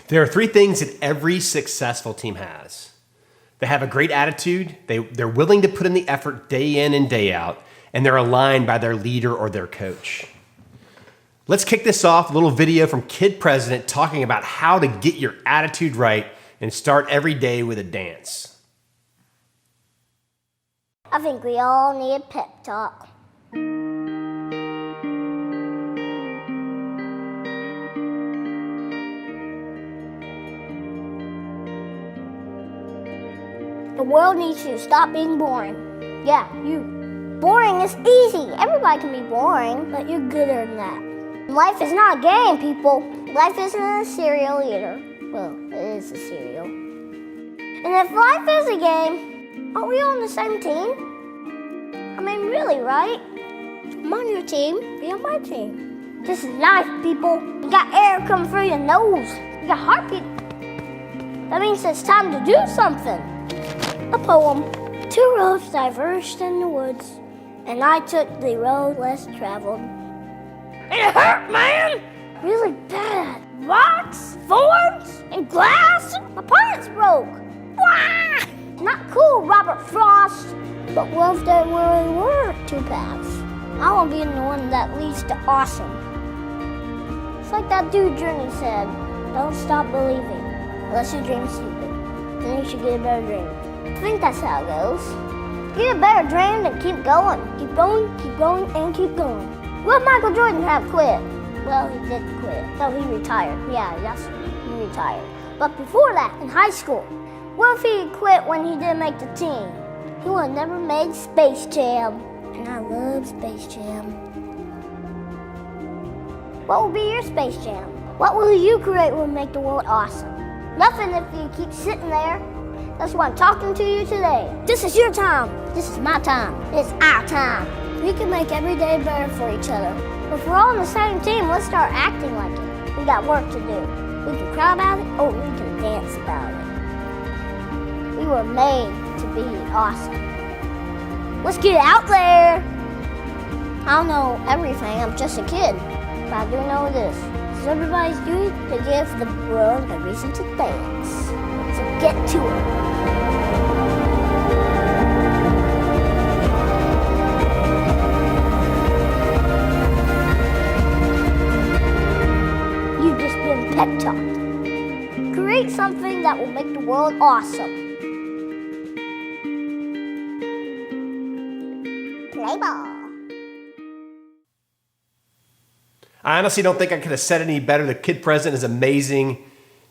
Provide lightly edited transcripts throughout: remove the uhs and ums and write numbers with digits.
There are three things that every successful team has. They have a great attitude, they're willing to put in the effort day in and day out, and they're aligned by their leader or their coach. Let's kick this off, a little video from Kid President talking about how to get your attitude right and start every day with a dance. I think we all need a pep talk. The world needs you to stop being boring. Yeah, you. Boring is easy. Everybody can be boring, but you're gooder than that. Life is not a game, people. Life isn't a cereal either. Well, it is a cereal. And if life is a game, aren't we on the same team? I mean, really, right? I'm on your team, be on my team. This is life, people. You got air coming through your nose. You got heartbeat. That means it's time to do something. A poem. Two roads diverged in the woods, and I took the road less traveled. It hurt, man! Really bad. Rocks, thorns, and glass. My pants broke. Wah! Not cool, Robert Frost. But what if there really were two paths? I want to be the one that leads to awesome. It's like that dude Journey said, don't stop believing unless you dream stupid. Then you should get a better dream. I think that's how it goes. Get a better dream and keep going. Keep going, keep going, and keep going. Will Michael Jordan have quit? Well, he did quit. So he retired. Yeah, that's he retired. But before that, in high school, what if he quit when he didn't make the team? He would have never made Space Jam. And I love Space Jam. What will be your Space Jam? What will you create will make the world awesome? Nothing if you keep sitting there. That's why I'm talking to you today. This is your time. This is my time. It's our time. We can make every day better for each other. If we're all on the same team, let's start acting like it. We got work to do. We can cry about it, or we can dance about it. We were made to be awesome. Let's get it out there. I don't know everything. I'm just a kid. But I do know this. So everybody's doing to give the world a reason to dance. So get to it. You've just been pep talked. Create something that will make the world awesome. Play ball. I honestly don't think I could have said it any better. The Kid President is amazing.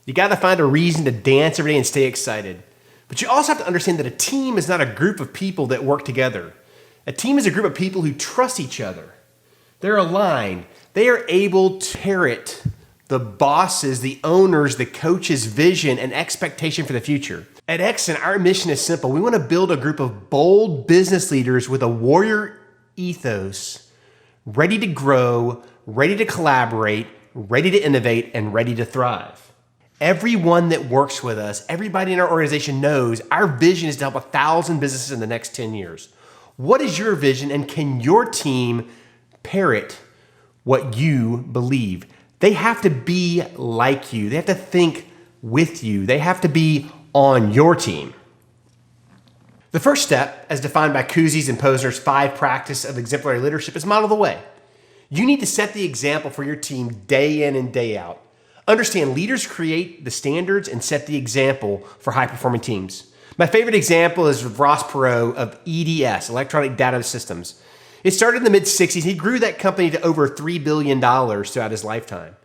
You got to find a reason to dance every day and stay excited. But you also have to understand that a team is not a group of people that work together. A team is a group of people who trust each other. They're aligned. They are able to parrot the boss's, the owner's, the coach's vision and expectation for the future. At Exxon, our mission is simple. We want to build a group of bold business leaders with a warrior ethos, ready to grow, ready to collaborate, ready to innovate, and ready to thrive. Everyone that works with us, everybody in our organization knows our vision is to help 1,000 businesses in the next 10 years. What is your vision, and can your team parrot what you believe? They have to be like you. They have to think with you. They have to be on your team. The first step, as defined by Kouzes and Posner's 5 practice of exemplary leadership, is model the way. You need to set the example for your team day in and day out. Understand, leaders create the standards and set the example for high-performing teams. My favorite example is Ross Perot of EDS, Electronic Data Systems. It started in the mid-'60s. He grew that company to over $3 billion throughout his lifetime.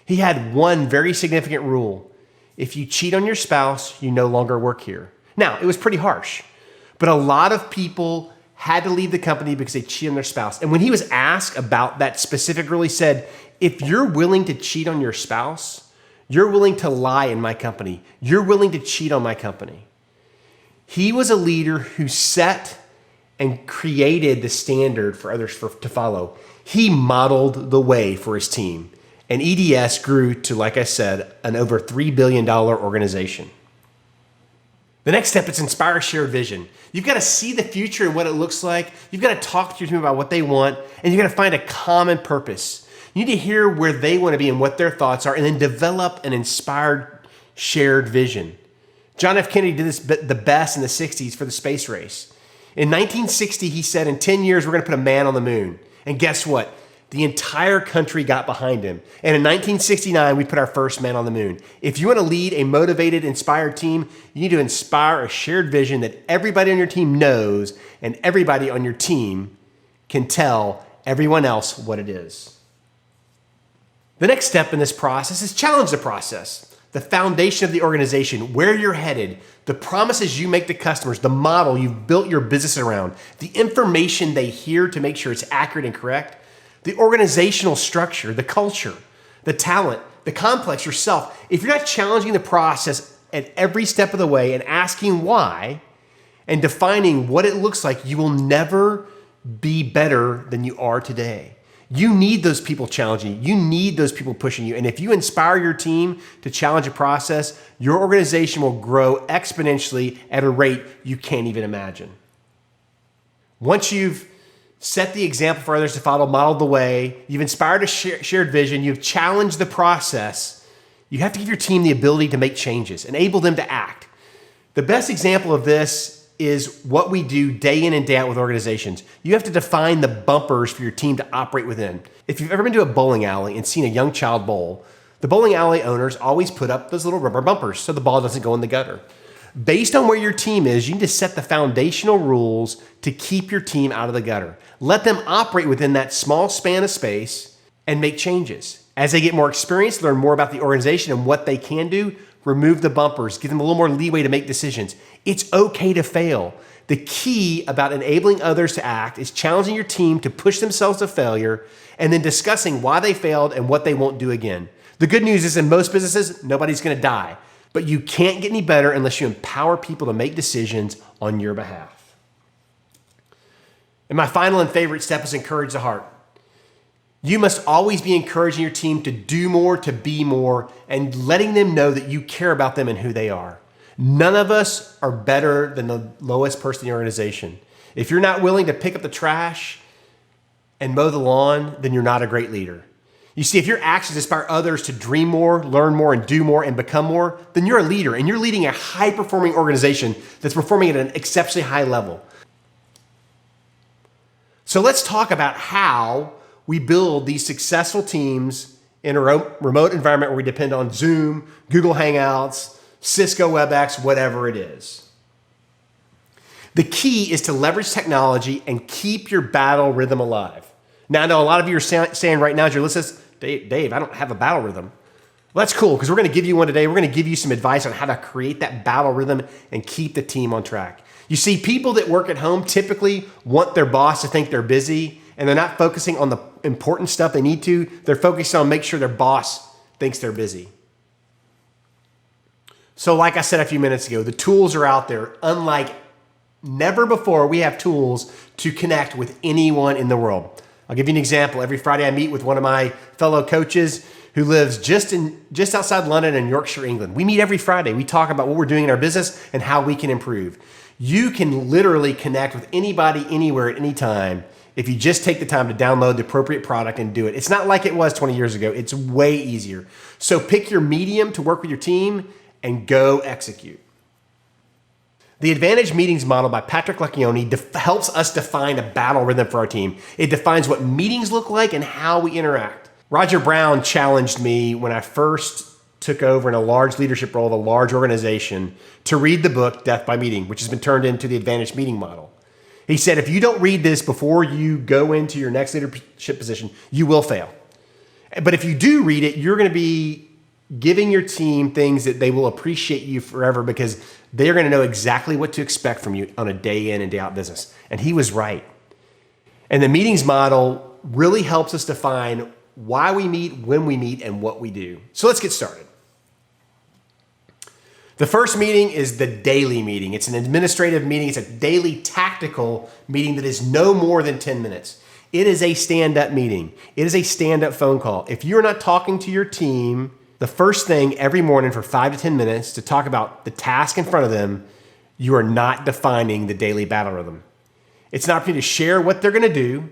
He had one very significant rule. If you cheat on your spouse, you no longer work here. Now, it was pretty harsh, but a lot of people had to leave the company because they cheated on their spouse. And when he was asked about that specific rule, he said, if you're willing to cheat on your spouse, you're willing to lie in my company. You're willing to cheat on my company. He was a leader who set and created the standard for others to follow. He modeled the way for his team. And EDS grew to, like I said, an over $3 billion organization. The next step is inspire shared vision. You've got to see the future and what it looks like. You've got to talk to your team about what they want, and you've got to find a common purpose. You need to hear where they want to be and what their thoughts are, and then develop an inspired shared vision. John F. Kennedy did this the best in the 60s for the space race. In 1960, he said, in 10 years, we're going to put a man on the moon. And guess what? The entire country got behind him. And in 1969, we put our first man on the moon. If you want to lead a motivated, inspired team, you need to inspire a shared vision that everybody on your team knows and everybody on your team can tell everyone else what it is. The next step in this process is challenge the process. The foundation of the organization, where you're headed, the promises you make to customers, the model you've built your business around, the information they hear to make sure it's accurate and correct, the organizational structure, the culture, the talent, the complex, yourself. If you're not challenging the process at every step of the way and asking why and defining what it looks like, you will never be better than you are today. You need those people challenging you. You need those people pushing you. And if you inspire your team to challenge a process, your organization will grow exponentially at a rate you can't even imagine. Once you've set the example for others to follow, modeled the way, you've inspired a shared vision, you've challenged the process, you have to give your team the ability to make changes, enable them to act. The best example of this is what we do day in and day out with organizations. You have to define the bumpers for your team to operate within. If you've ever been to a bowling alley and seen a young child bowl, the bowling alley owners always put up those little rubber bumpers so the ball doesn't go in the gutter. Based on where your team is, you need to set the foundational rules to keep your team out of the gutter. Let them operate within that small span of space and make changes. As they get more experience, learn more about the organization and what they can do, remove the bumpers, give them a little more leeway to make decisions. It's okay to fail. The key about enabling others to act is challenging your team to push themselves to failure and then discussing why they failed and what they won't do again. The good news is in most businesses, nobody's going to die. But you can't get any better unless you empower people to make decisions on your behalf. And my final and favorite step is encourage the heart. You must always be encouraging your team to do more, to be more, and letting them know that you care about them and who they are. None of us are better than the lowest person in the organization. If you're not willing to pick up the trash and mow the lawn, then you're not a great leader. You see, if your actions inspire others to dream more, learn more, and do more, and become more, then you're a leader, and you're leading a high-performing organization that's performing at an exceptionally high level. So let's talk about how we build these successful teams in a remote environment where we depend on Zoom, Google Hangouts, Cisco WebEx, whatever it is. The key is to leverage technology and keep your battle rhythm alive. Now, I know a lot of you are saying right now as you're listening, Dave, I don't have a battle rhythm. Well, that's cool because we're going to give you one today. We're going to give you some advice on how to create that battle rhythm and keep the team on track. You see, people that work at home typically want their boss to think they're busy and they're not focusing on the important stuff they need to. They're focused on making sure their boss thinks they're busy. So like I said a few minutes ago, the tools are out there. Unlike never before, we have tools to connect with anyone in the world. I'll give you an example. Every Friday I meet with one of my fellow coaches who lives just outside London in Yorkshire, England. We meet every Friday. We talk about what we're doing in our business and how we can improve. You can literally connect with anybody, anywhere, at any time if you just take the time to download the appropriate product and do it. It's not like it was 20 years ago. It's way easier. So pick your medium to work with your team and go execute. The Advantage Meetings model by Patrick Lencioni helps us define a battle rhythm for our team. It defines what meetings look like and how we interact. Roger Brown challenged me when I first took over in a large leadership role of a large organization to read the book Death by Meeting, which has been turned into the Advantage Meeting model. He said, if you don't read this before you go into your next leadership position, you will fail. But if you do read it, you're going to be giving your team things that they will appreciate you forever because they're going to know exactly what to expect from you on a day in and day out business. And he was right. And the meetings model really helps us define why we meet, when we meet, and what we do. So let's get started. The first meeting is the daily meeting. It's an administrative meeting. It's a daily tactical meeting that is no more than 10 minutes. It is a stand-up meeting. It is a stand-up phone call. If you're not talking to your team the first thing every morning for 5 to 10 minutes to talk about the task in front of them, you are not defining the daily battle rhythm. It's an opportunity to share what they're going to do,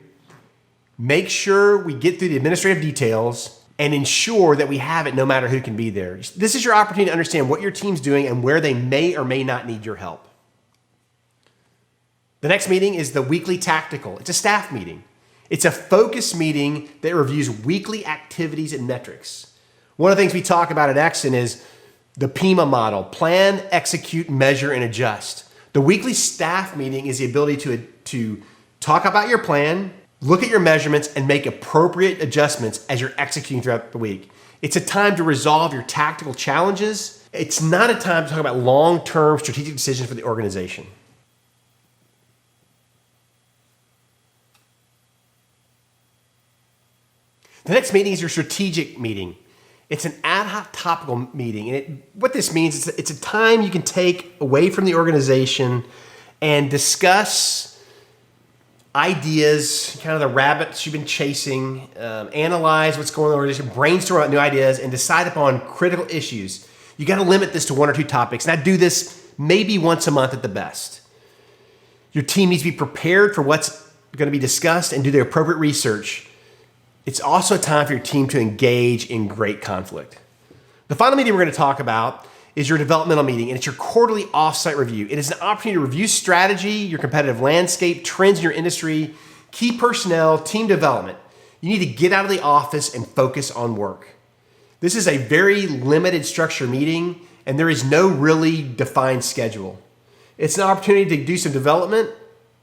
make sure we get through the administrative details, and ensure that we have it no matter who can be there. This is your opportunity to understand what your team's doing and where they may or may not need your help. The next meeting is the weekly tactical. It's a staff meeting. It's a focus meeting that reviews weekly activities and metrics. One of the things we talk about at Exton is the PIMA model: plan, execute, measure, and adjust. The weekly staff meeting is the ability to talk about your plan, look at your measurements, and make appropriate adjustments as you're executing throughout the week. It's a time to resolve your tactical challenges. It's not a time to talk about long-term strategic decisions for the organization. The next meeting is your strategic meeting. It's an ad hoc topical meeting. And what this means is it's a time you can take away from the organization and discuss ideas, kind of the rabbits you've been chasing, analyze what's going on in the organization, brainstorm out new ideas, and decide upon critical issues. You got to limit this to 1 or 2 topics. And I do this maybe once a month at the best. Your team needs to be prepared for what's going to be discussed and do the appropriate research. It's also a time for your team to engage in great conflict. The final meeting we're going to talk about is your developmental meeting, and it's your quarterly offsite review. It is an opportunity to review strategy, your competitive landscape, trends in your industry, key personnel, team development. You need to get out of the office and focus on work. This is a very limited structure meeting, and there is no really defined schedule. It's an opportunity to do some development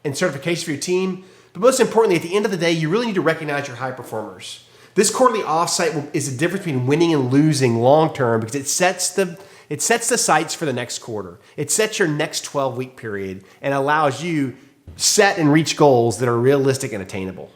and certification for your team. But most importantly, at the end of the day, you really need to recognize your high performers. This quarterly offsite is the difference between winning and losing long term, because it sets the sights for the next quarter. It sets your next 12-week period and allows you set and reach goals that are realistic and attainable.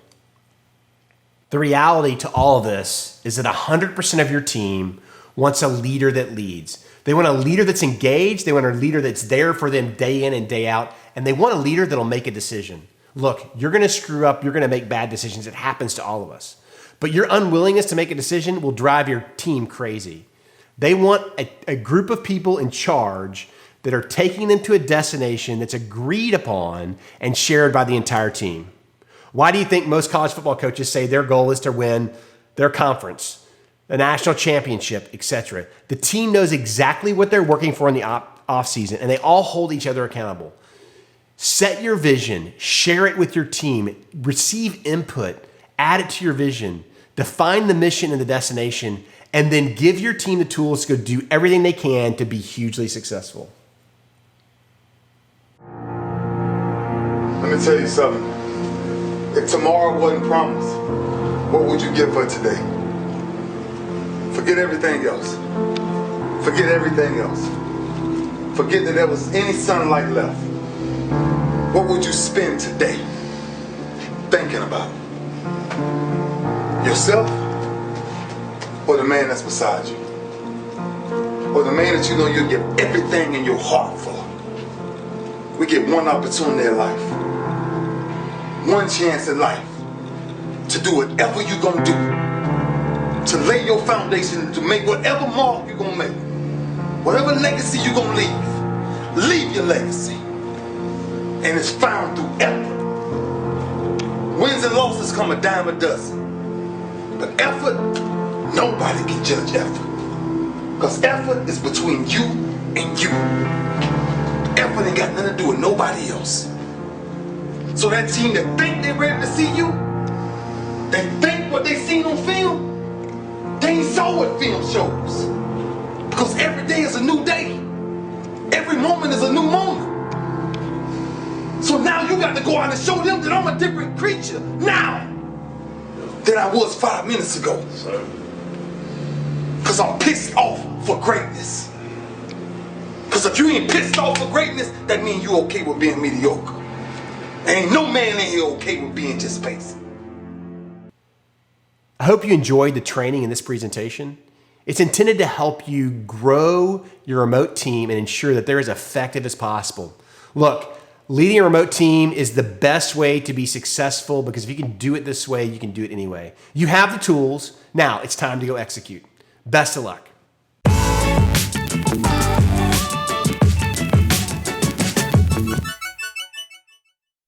The reality to all of this is that 100% of your team wants a leader that leads. They want a leader that's engaged. They want a leader that's there for them day in and day out. And they want a leader that'll make a decision. Look, you're going to screw up. You're going to make bad decisions. It happens to all of us. But your unwillingness to make a decision will drive your team crazy. They want a group of people in charge that are taking them to a destination that's agreed upon and shared by the entire team. Why do you think most college football coaches say their goal is to win their conference, a national championship, etc.? The team knows exactly what they're working for in the off season, and they all hold each other accountable. Set your vision, share it with your team, receive input, add it to your vision, define the mission and the destination, and then give your team the tools to go do everything they can to be hugely successful. Let me tell you something. If tomorrow wasn't promised, what would you give for today? Forget everything else. Forget everything else. Forget that there was any sunlight left. What would you spend today thinking about? Yourself or the man that's beside you? Or the man that you know you'll give everything in your heart for? We get one opportunity in life, one chance in life to do whatever you're going to do, to lay your foundation, to make whatever mark you're going to make, whatever legacy you're going to leave your legacy. And it's found through effort. Wins and losses come a dime a dozen. But effort, nobody can judge effort. Because effort is between you and you. Effort ain't got nothing to do with nobody else. So that team that think they're ready to see you, they think what they seen on film, they ain't saw what film shows. Because every day is a new day. Every moment is a new moment. So now you got to go out and show them that I'm a different creature now than I was 5 minutes ago. Because I'm pissed off for greatness. Because if you ain't pissed off for greatness, that means you okay with being mediocre. Ain't no man in here okay with being just basic. I hope you enjoyed the training in this presentation. It's intended to help you grow your remote team and ensure that they're as effective as possible. Look, leading a remote team is the best way to be successful, because if you can do it this way, you can do it anyway. You have the tools. Now it's time to go execute. Best of luck.